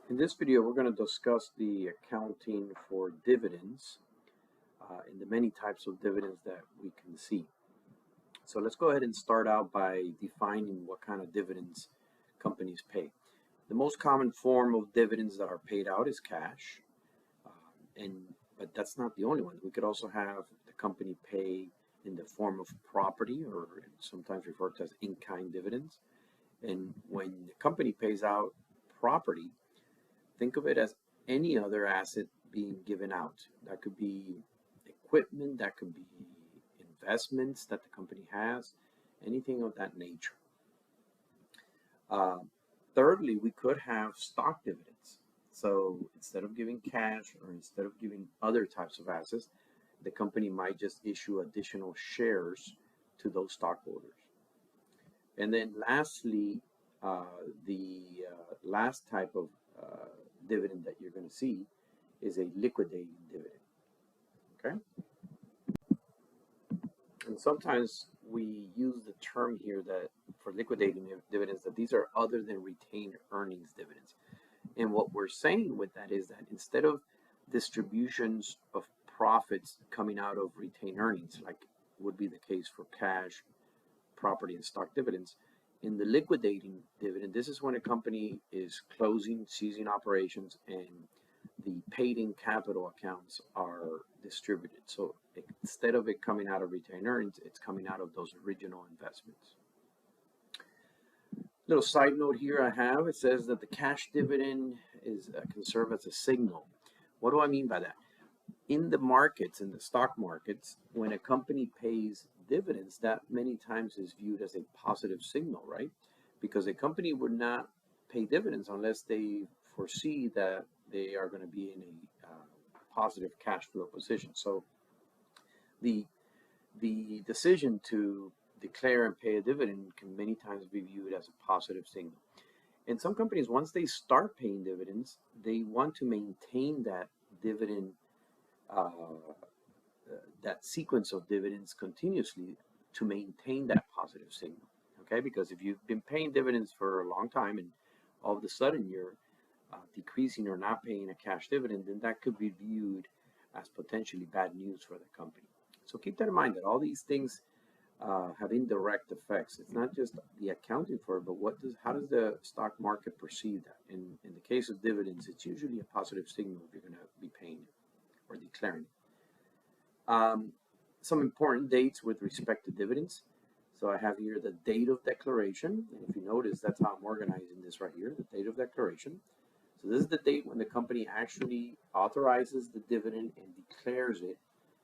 In this video, we're going to discuss the accounting for dividends and the many types of dividends that we can see. So let's go ahead and start out by defining what kind of dividends companies pay. The most common form of dividends that are paid out is cash, but that's not the only one. We could also have the company pay in the form of property, or sometimes referred to as in-kind dividends. And when the company pays out property, think of it as any other asset being given out. That could be equipment, that could be investments that the company has, anything of that nature. Thirdly, we could have stock dividends. So instead of giving cash or instead of giving other types of assets, the company might just issue additional shares to those stockholders. And then lastly, the last type of dividend that you're going to see is a liquidating dividend. Okay? And sometimes we use the term here that for liquidating dividends that these are other than retained earnings dividends. And what we're saying with that is that instead of distributions of profits coming out of retained earnings, like would be the case for cash, property, and stock dividends, in the liquidating dividend, this is when a company is closing, ceasing operations, and the paid-in capital accounts are distributed. So instead of it coming out of retained earnings, it's coming out of those original investments. Little side note here I have, it says that the cash dividend can serve as a signal. What do I mean by that? In the markets, in the stock markets, when a company pays dividends, that many times is viewed as a positive signal, right? Because a company would not pay dividends unless they foresee that they are going to be in a positive cash flow position. So the decision to declare and pay a dividend can many times be viewed as a positive signal. And some companies, once they start paying dividends, they want to maintain that dividend, that sequence of dividends continuously to maintain that positive signal. Okay, because if you've been paying dividends for a long time and all of a sudden you're decreasing or not paying a cash dividend, then that could be viewed as potentially bad news for the company. So keep that in mind, that all these things have indirect effects. It's not just the accounting for it, but how does the stock market perceive that? In the case of dividends, it's usually a positive signal if you're going to be paying it or declaring it. Some important dates with respect to dividends. So I have here the date of declaration, and if you notice, that's how I'm organizing this right here, the date of declaration. So this is the date when the company actually authorizes the dividend and declares it,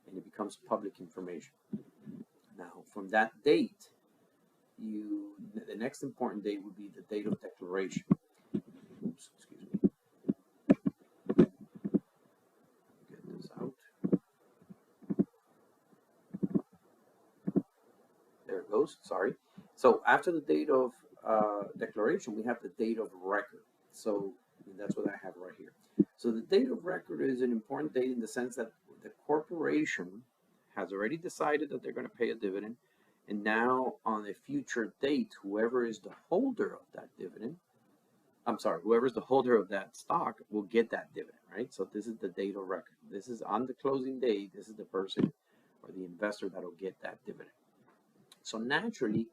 and it becomes public information. Now, from that date, the next important date would be the date of declaration. Oops, excuse me. Get this out. There it goes, sorry. So after the date of declaration, we have the date of record. So that's what I have right here. So the date of record is an important date in the sense that the corporation has already decided that they're going to pay a dividend, and now on a future date, whoever is the holder of that dividend, whoever's the holder of that stock will get that dividend, right? So this is the date of record. This is on the closing day. This is the person or the investor that will get that dividend. So naturally,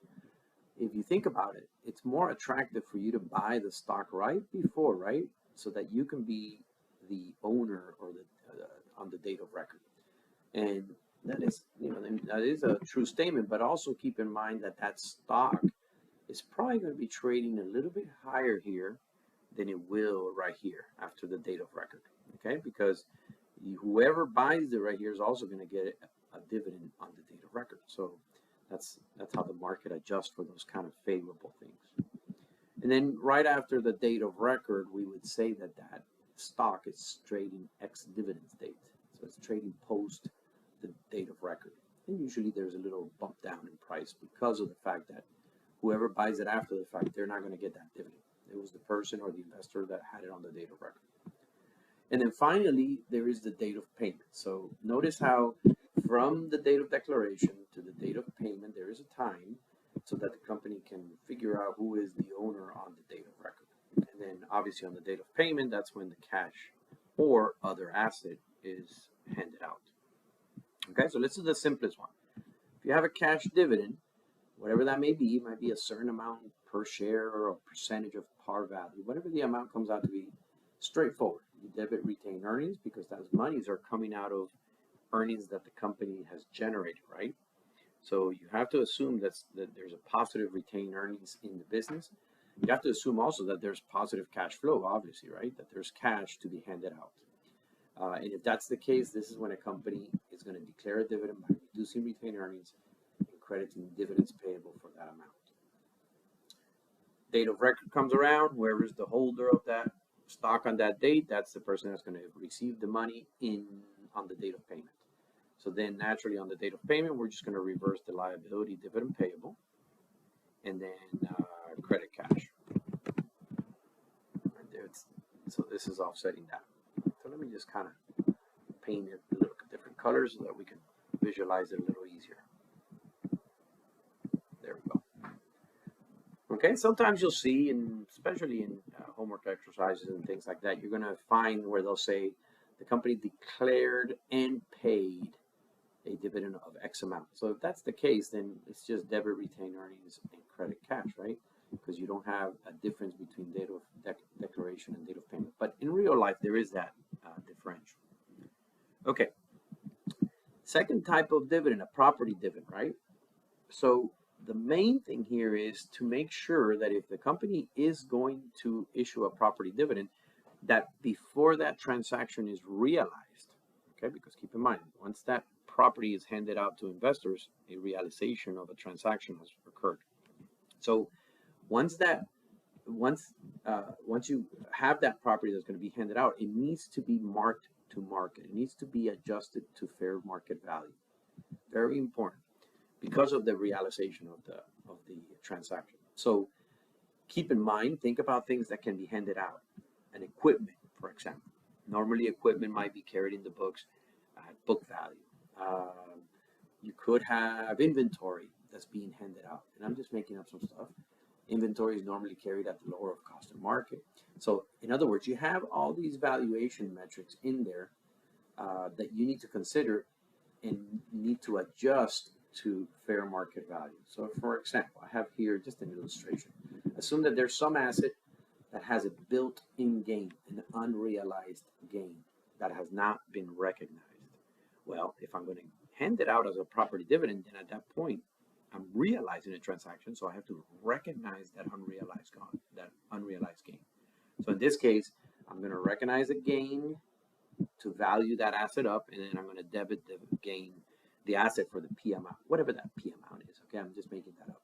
if you think about it, it's more attractive for you to buy the stock right before, right? So that you can be the owner or on the date of record. And that is a true statement, but also keep in mind that that stock is probably going to be trading a little bit higher here than it will right here after the date of record, okay? Because whoever buys it right here is also going to get a dividend on the date of record. So that's how the market adjusts for those kind of favorable things. And then right after the date of record, we would say that that stock is trading ex-dividends date. So it's trading post the date of record. And usually there's a little bump down in price because of the fact that whoever buys it after the fact, they're not going to get that dividend. It was the person or the investor that had it on the date of record. And then finally, there is the date of payment. So notice how from the date of declaration to the date of payment, there is a time so that the company can figure out who is the owner on the date of record. And then obviously on the date of payment, that's when the cash or other asset is handed out. Okay, so let's do the simplest one. If you have a cash dividend, whatever that may be, it might be a certain amount per share or a percentage of par value, whatever the amount comes out to be, straightforward. You debit retained earnings because those monies are coming out of earnings that the company has generated, right? So you have to assume that there's a positive retained earnings in the business. You have to assume also that there's positive cash flow, obviously, right? That there's cash to be handed out. And if that's the case, this is when a company is going to declare a dividend by reducing retained earnings and crediting dividends payable for that amount. Date of record comes around, whoever is the holder of that stock on that date, that's the person that's going to receive the money on the date of payment. So then naturally on the date of payment, we're just going to reverse the liability dividend payable and then credit cash. Right there, so this is offsetting that. So let me just kind of paint it a little different colors so that we can visualize it a little easier. There we go. Okay, sometimes you'll see, and especially in homework exercises and things like that, you're going to find where they'll say the company declared and paid a dividend of X amount. So if that's the case, then it's just debit retained earnings and credit cash, right? Because you don't have a difference between date of declaration and date of payment. But in real life, there is that differential. Okay. Second type of dividend, a property dividend, right? So the main thing here is to make sure that if the company is going to issue a property dividend, that before that transaction is realized, okay, because keep in mind, once that property is handed out to investors, a realization of a transaction has occurred. So once you have that property that's going to be handed out, it needs to be marked to market. It needs to be adjusted to fair market value. Very important because of the realization of the transaction. So keep in mind, think about things that can be handed out. An equipment, for example. Normally equipment might be carried in the books at book value. You could have inventory that's being handed out. And I'm just making up some stuff. Inventory is normally carried at the lower of cost of market. So in other words, you have all these valuation metrics in there that you need to consider and need to adjust to fair market value. So for example, I have here just an illustration. Assume that there's some asset that has a built-in gain, an unrealized gain that has not been recognized. Well, if I'm going to hand it out as a property dividend, then at that point, I'm realizing a transaction, so I have to recognize that unrealized gain. So in this case, I'm going to recognize a gain to value that asset up, and then I'm going to debit the gain, the asset for the P amount, whatever that P amount is. Okay, I'm just making that up.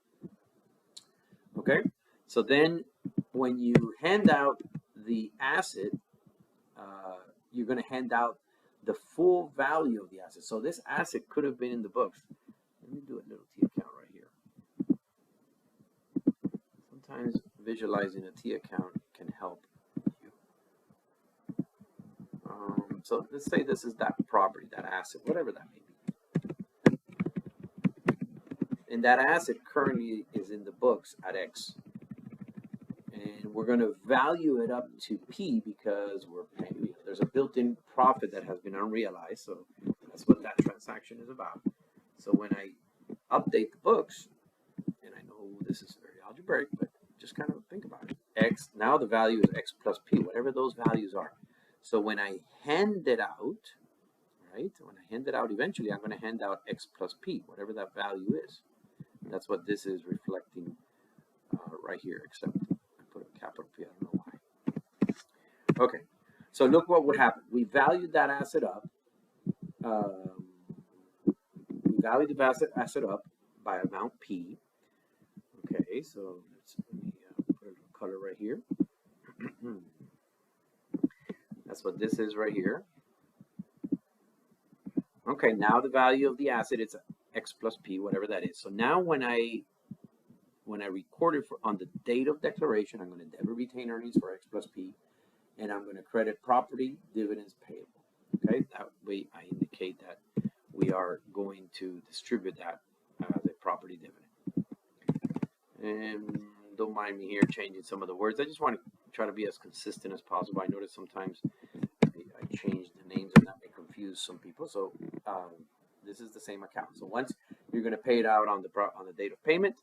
Okay, so then when you hand out the asset, you're going to hand out the full value of the asset. So this asset could have been in the books. Let me do a little T account right here. Sometimes visualizing a T account can help you. So let's say this is that property, that asset, whatever that may be. And that asset currently is in the books at X. And we're going to value it up to P because we're paying, there's a built-in profit that has been unrealized. So that's what that transaction is about. So when I update the books, and I know this is very algebraic, but just kind of think about it. X, now the value is X plus P, whatever those values are. So when I hand it out, right, when I hand it out, eventually I'm going to hand out X plus P, whatever that value is. And that's what this is reflecting right here, except I put a capital P, I don't know why. Okay, so look what would happen. We valued that asset up. We valued the asset up by amount P. Okay, so let me put a little color right here. That's what this is right here. Okay, now the value of the asset is X plus P, whatever that is. So now when I record it on the date of declaration, I'm going to debit retained earnings for X plus P, and I'm going to credit property dividends payable. Okay, that way I indicate that we are going to distribute that as a property dividend. And don't mind me here changing some of the words. I just want to try to be as consistent as possible. I notice sometimes I change the names and that may confuse some people. So this is the same account. So once you're going to pay it out on the date of payment,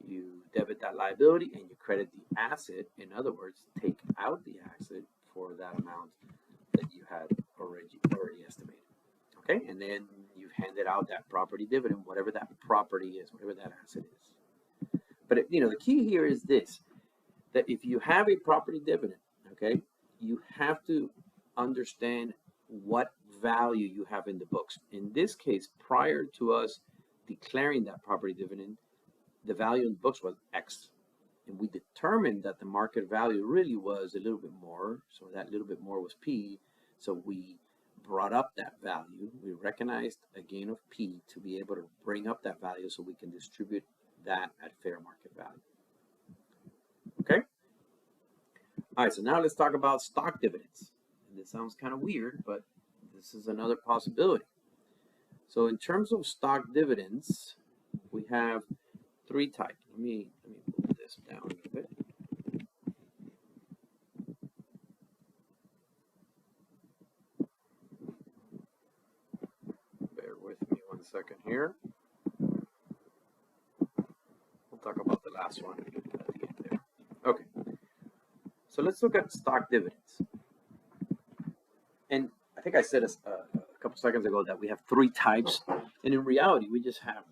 you debit that liability and you credit the asset. In other words, take out the asset for that amount that you had already estimated. Okay, and then you've handed out that property dividend, whatever that property is, whatever that asset is. But the key here is this: that if you have a property dividend, okay, you have to understand what value you have in the books. In this case, prior to us declaring that property dividend, the value in the books was X. And we determined that the market value really was a little bit more. So that little bit more was P. So we brought up that value. We recognized a gain of P to be able to bring up that value so we can distribute that at fair market value. Okay? All right, so now let's talk about stock dividends. And this sounds kind of weird, but this is another possibility. So in terms of stock dividends, we have three types. Let me move this down a little bit. Bear with me 1 second here. We'll talk about the last one at the end there. Okay. So let's look at stock dividends. And I think I said a couple seconds ago that we have three types. And in reality, we just have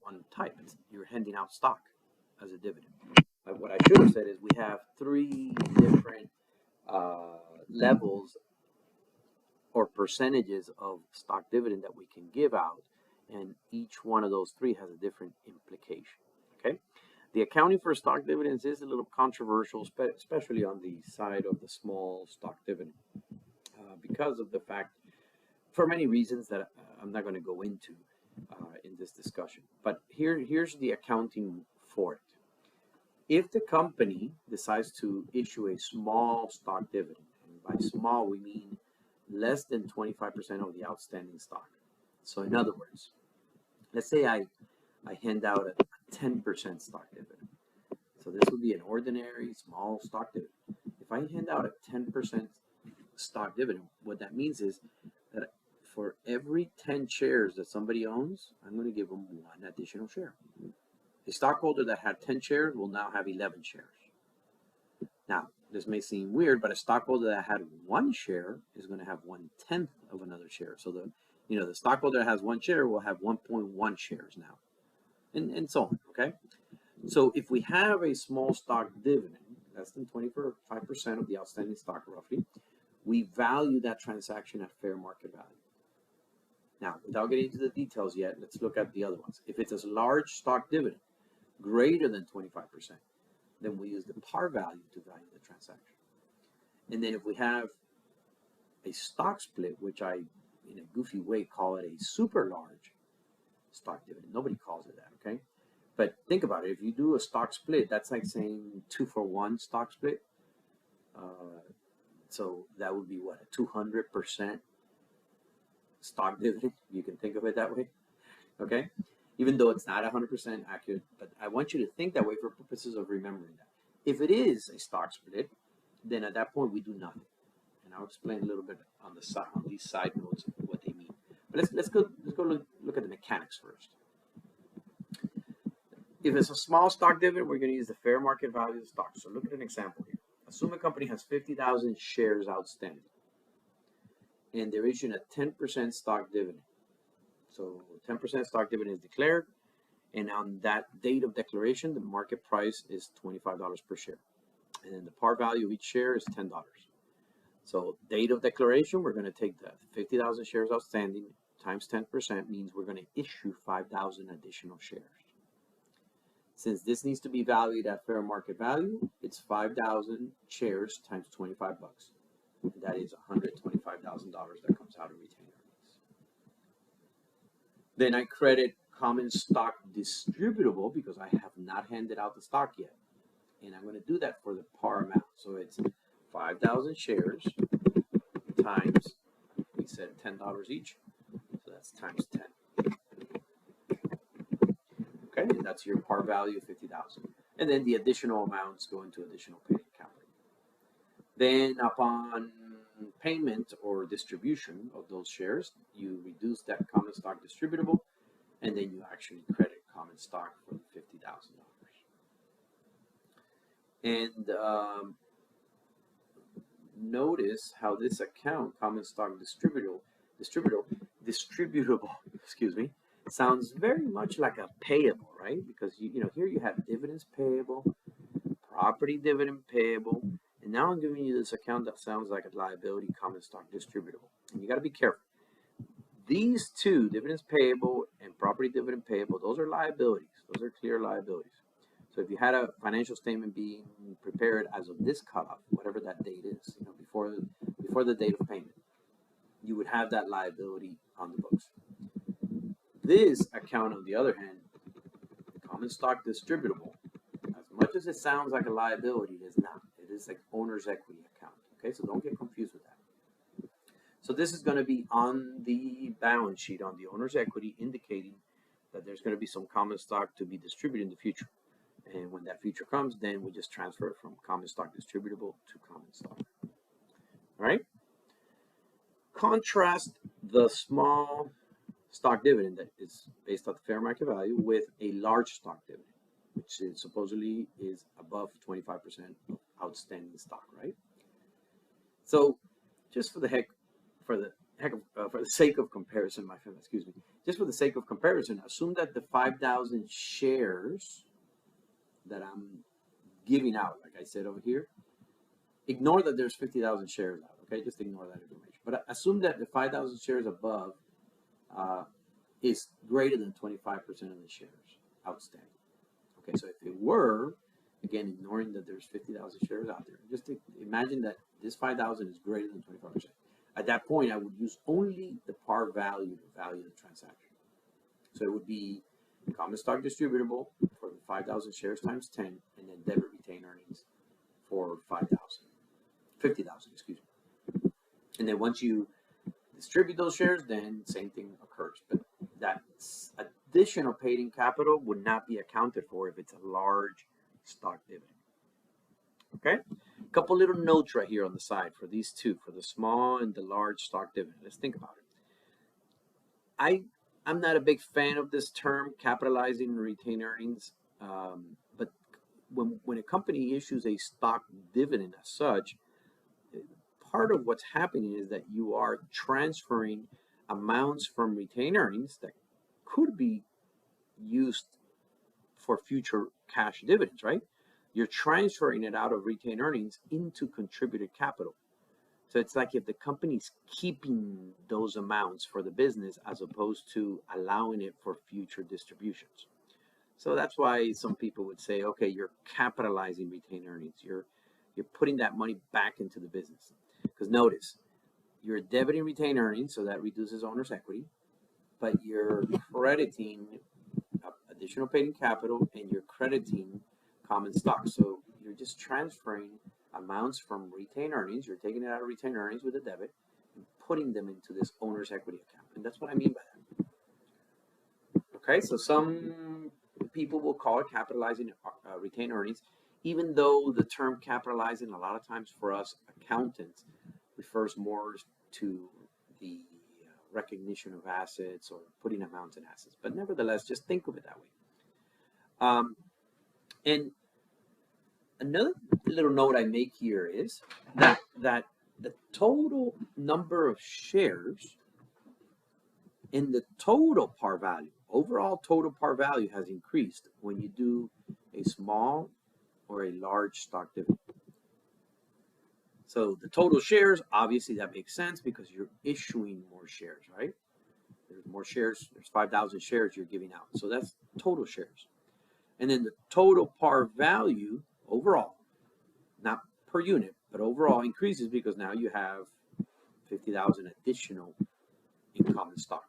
one type. You're handing out stock as a dividend. But what I should have said is we have three different levels or percentages of stock dividend that we can give out, and each one of those three has a different implication. Okay, the accounting for stock dividends is a little controversial, especially on the side of the small stock dividend, because of the fact, for many reasons that I'm not going to go into in this discussion. But here's the accounting for it. If the company decides to issue a small stock dividend, and by small we mean less than 25% of the outstanding stock. So in other words, let's say I hand out a 10% stock dividend. So this would be an ordinary small stock dividend. If I hand out a 10% stock dividend, what that means is that for every 10 shares that somebody owns, I'm going to give them one additional share. A stockholder that had 10 shares will now have 11 shares. Now, this may seem weird, but a stockholder that had one share is going to have 1/10 of another share. So the stockholder that has one share will have 1.1 shares now, and so on. Okay. So if we have a small stock dividend, less than 25% of the outstanding stock, roughly, we value that transaction at fair market value. Now, without getting into the details yet, let's look at the other ones. If it's a large stock dividend, greater than 25%, then we use the par value to value the transaction. And then if we have a stock split, which I, in a goofy way, call it a super large stock dividend. Nobody calls it that, okay? But think about it. If you do a stock split, that's like saying 2-for-1 stock split. So that would be what, a 200% stock dividend? You can think of it that way, okay? Even though it's not 100% accurate, but I want you to think that way for purposes of remembering that. If it is a stock split, then at that point we do nothing, and I'll explain a little bit on the side, on these side notes, what they mean. But let's go look at the mechanics first. If it's a small stock dividend, we're going to use the fair market value of the stock. So look at an example here. Assume a company has 50,000 shares outstanding, and they're issuing a 10% stock dividend. So 10% stock dividend is declared, and on that date of declaration, the market price is $25 per share. And then the par value of each share is $10. So date of declaration, we're going to take the 50,000 shares outstanding times 10% means we're going to issue 5,000 additional shares. Since this needs to be valued at fair market value, it's 5,000 shares times 25 bucks. And that is $125,000 that comes out of retained earnings. Then I credit common stock distributable because I have not handed out the stock yet. And I'm going to do that for the par amount. So it's 5,000 shares times, we said $10 each. So that's times 10. Okay, and that's your par value of 50,000. And then the additional amounts go into additional paid capital. Then upon payment or distribution of those shares, you reduce that common stock distributable, and then you actually credit common stock for the $50,000. And notice how this account, common stock distributable, excuse me, sounds very much like a payable, right? Because here you have dividends payable, property dividend payable, and now I'm giving you this account that sounds like a liability, common stock distributable. And you got to be careful. These two, dividends payable and property dividend payable, those are liabilities. Those are clear liabilities. So if you had a financial statement being prepared as of this cutoff, whatever that date is, before the date of payment, you would have that liability on the books. This account, on the other hand, common stock distributable, as much as it sounds like a liability, it is not. It is like owner's equity account. Okay, so don't get confused with that. So this is going to be on the balance sheet, on the owner's equity, indicating that there's going to be some common stock to be distributed in the future. And when that future comes, then we just transfer it from common stock distributable to common stock. All right? Contrast the small stock dividend that is based on the fair market value with a large stock dividend, which supposedly is above 25% of outstanding stock, right? So just for the sake of comparison, my friend, excuse me, just for the sake of comparison, assume that the 5,000 shares that I'm giving out, like I said over here, ignore that there's 50,000 shares out, okay? Just ignore that information. But assume that the 5,000 shares above is greater than 25% of the shares outstanding. Okay, so if it were, again, ignoring that there's 50,000 shares out there, just imagine that this 5,000 is greater than 25%. At that point, I would use only the par value to value the transaction. So it would be common stock distributable for the 5,000 shares times 10, and then debit retained earnings for 50,000, excuse me. And then once you distribute those shares, then same thing occurs. But that additional paid-in capital would not be accounted for if it's a large stock dividend. Okay? A couple little notes right here on the side for these two, for the small and the large stock dividend. Let's think about it. I'm not a big fan of this term, capitalizing retained earnings, but when a company issues a stock dividend as such, part of what's happening is that you are transferring amounts from retained earnings that could be used for future cash dividends, right? You're transferring it out of retained earnings into contributed capital. So it's like if the company's keeping those amounts for the business as opposed to allowing it for future distributions. So that's why some people would say, okay, you're capitalizing retained earnings. You're putting that money back into the business. Because notice, you're debiting retained earnings, so that reduces owner's equity, but you're crediting additional paid-in capital and you're crediting common stock. So you're just transferring amounts from retained earnings. You're taking it out of retained earnings with a debit and putting them into this owner's equity account. And that's what I mean by that. Okay, so some people will call it capitalizing retained earnings, even though the term capitalizing a lot of times for us accountants refers more to the recognition of assets or putting amounts in assets. But nevertheless, just think of it that way. And another little note I make here is that the total number of shares in the total par value, overall total par value, has increased when you do a small or a large stock dividend. So the total shares, obviously that makes sense because you're issuing more shares, right? There's more shares, there's 5,000 shares you're giving out. So that's total shares. And then the total par value overall, not per unit, but overall increases because now you have 50,000 additional in common stock.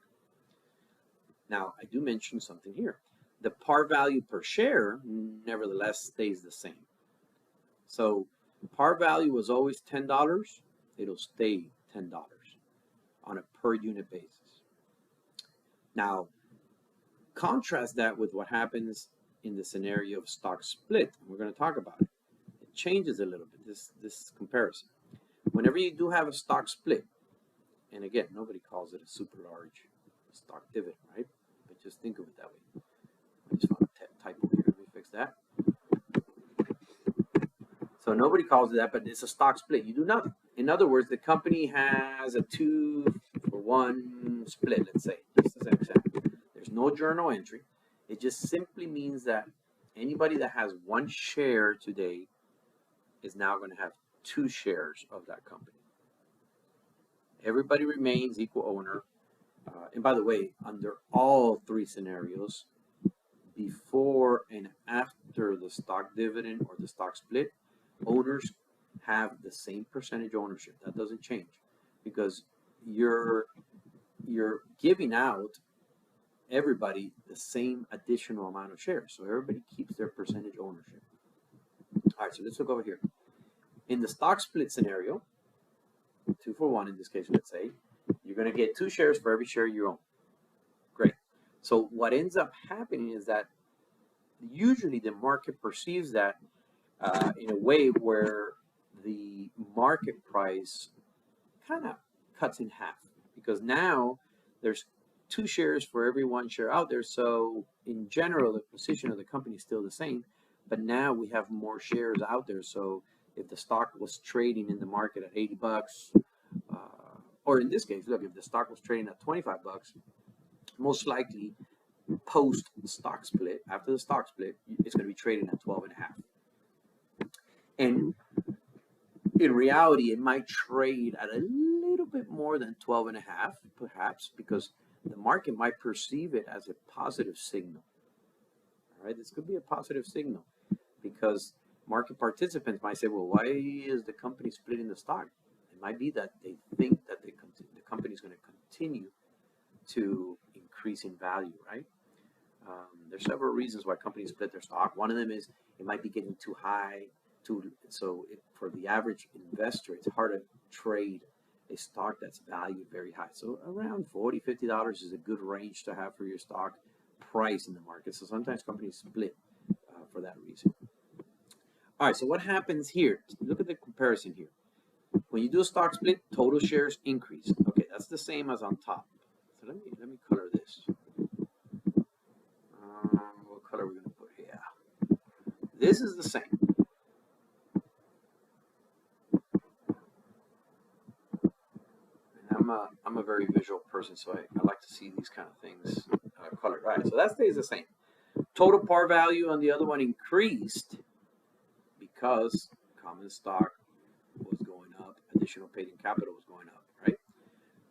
Now, I do mention something here. The par value per share, nevertheless, stays the same. So par value was always $10. It'll stay $10 on a per unit basis. Now, contrast that with what happens in the scenario of stock split. We're going to talk about it. It changes a little bit, this comparison. Whenever you do have a stock split, and again, nobody calls it a super large stock dividend, right? But just think of it that way. I just found a typo here. Let me fix that. So nobody calls it that, but it's a stock split. You do nothing. In other words, the company has a 2-for-1 split, let's say, just as an example. There's no journal entry. It just simply means that anybody that has 1 share today is now going to have 2 shares of that company. Everybody remains equal owner. And by the way, under all 3 scenarios, before and after the stock dividend or the stock split, owners have the same percentage ownership. That doesn't change because you're giving out everybody the same additional amount of shares. So everybody keeps their percentage ownership. All right, so let's look over here. In the stock split scenario, 2-for-1 in this case, let's say, you're going to get 2 shares for every share you own. Great. So what ends up happening is that usually the market perceives that in a way where the market price kind of cuts in half, because now there's 2 shares for every 1 share out there. So in general, the position of the company is still the same, but now we have more shares out there. So if the stock was trading in the market at 80 bucks, or in this case, look, if the stock was trading at 25 bucks, most likely post stock split, after the stock split, it's going to be trading at 12 and a half. And in reality, it might trade at a little bit more than 12 and a half, perhaps, because the market might perceive it as a positive signal. All right, this could be a positive signal because market participants might say, well, why is the company splitting the stock? It might be that they think that the company is going to continue to increase in value, right? There's several reasons why companies split their stock. One of them is it might be getting too high. For the average investor, it's hard to trade a stock that's valued very high. So around $40, $50 is a good range to have for your stock price in the market. So sometimes companies split for that reason. All right, so what happens here? Look at the comparison here. When you do a stock split, total shares increase. Okay, that's the same as on top. So let me color this. What color are we going to put here? This is the same. I'm a very visual person, so I like to see these kind of things colored. Right, so that stays the same. Total par value on the other one increased because common stock was going up, additional paid-in capital was going up, right?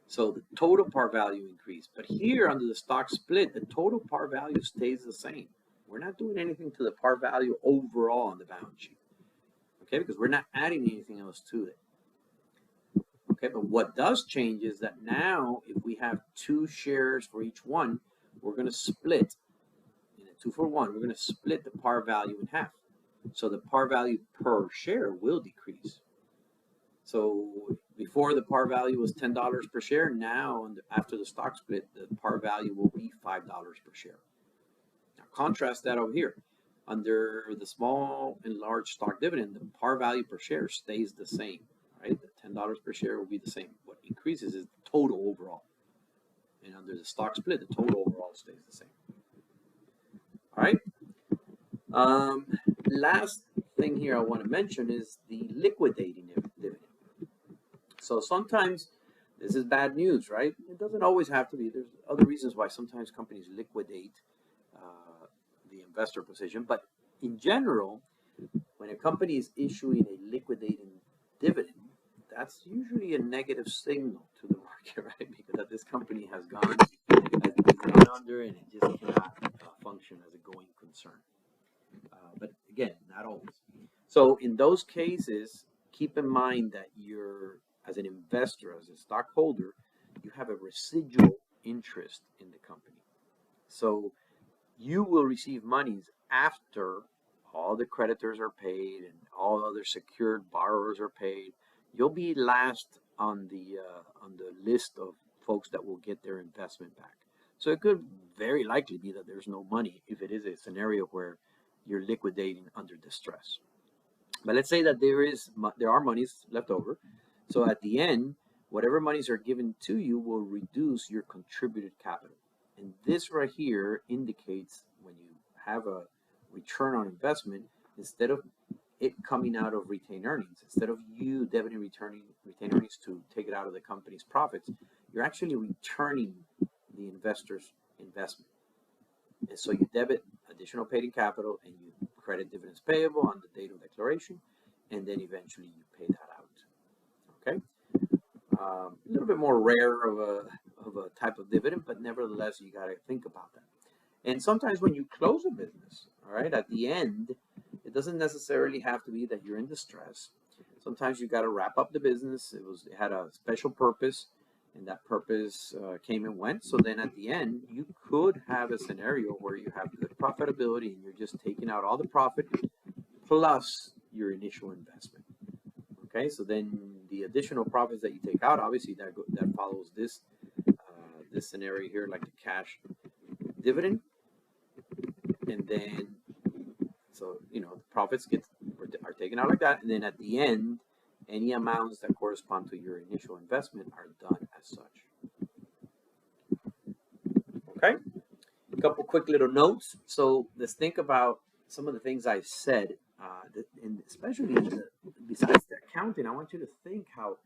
So the total par value increased. But here under the stock split, the total par value stays the same. We're not doing anything to the par value overall on the balance sheet, okay? Because we're not adding anything else to it. Okay, but what does change is that now if we have 2 shares for each one, we're going to split in a 2-for-1. We're going to split the par value in half. So the par value per share will decrease. So before the par value was $10 per share. Now after the stock split, the par value will be $5 per share. Now contrast that over here. Under the small and large stock dividend, the par value per share stays the same. Right, the $10 per share will be the same. What increases is the total overall. And under the stock split, the total overall stays the same. All right. Last thing here I want to mention is the liquidating dividend. So sometimes this is bad news, right? It doesn't always have to be. There's other reasons why sometimes companies liquidate the investor position. But in general, when a company is issuing a liquidating dividend, that's usually a negative signal to the market, right? Because this company has gone under and it just cannot function as a going concern. But again, not always. So in those cases, keep in mind that as an investor, as a stockholder, you have a residual interest in the company. So you will receive monies after all the creditors are paid and all other secured borrowers are paid. You'll be last on the list of folks that will get their investment back. So it could very likely be that there's no money if it is a scenario where you're liquidating under distress. But let's say that there are monies left over. So at the end, whatever monies are given to you will reduce your contributed capital. And this right here indicates when you have a return on investment, instead of it coming out of retained earnings, instead of you debiting retained earnings to take it out of the company's profits, you're actually returning the investor's investment. And so you debit additional paid-in capital and you credit dividends payable on the date of declaration, and then eventually you pay that out. Okay, a little bit more rare of a type of dividend, but nevertheless you got to think about that. And sometimes when you close a business, all right, at the end, it doesn't necessarily have to be that you're in distress. Sometimes you got to wrap up the business. It had a special purpose, and that purpose came and went. So then at the end, you could have a scenario where you have good profitability and you're just taking out all the profit plus your initial investment. Okay, so then the additional profits that you take out, obviously that follows this scenario here, like the cash dividend, and then so the profits are taken out like that, and then at the end, any amounts that correspond to your initial investment are done as such. Okay, a couple quick little notes. So let's think about some of the things I said, and especially besides the accounting, I want you to think how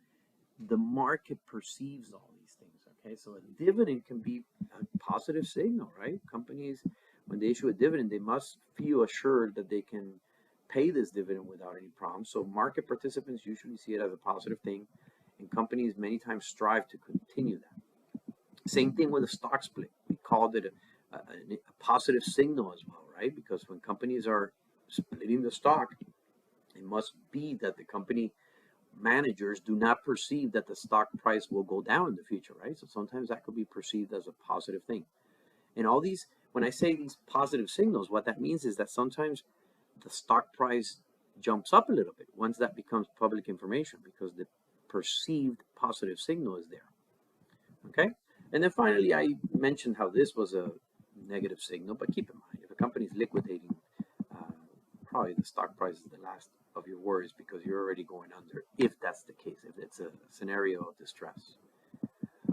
the market perceives all these things. Okay, so a dividend can be a positive signal, right? Companies, when they issue a dividend, they must feel assured that they can pay this dividend without any problem. So market participants usually see it as a positive thing, and companies many times strive to continue that. Same thing with a stock split. We called it a positive signal as well, right? Because when companies are splitting the stock, it must be that the company managers do not perceive that the stock price will go down in the future, right? So sometimes that could be perceived as a positive thing. And all these, when I say these positive signals, what that means is that sometimes the stock price jumps up a little bit once that becomes public information because the perceived positive signal is there. Okay? And then finally, I mentioned how this was a negative signal, but keep in mind, if a company is liquidating, probably the stock price is the last of your worries because you're already going under, if that's the case, if it's a scenario of distress.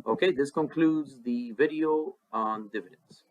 Okay, this concludes the video on dividends.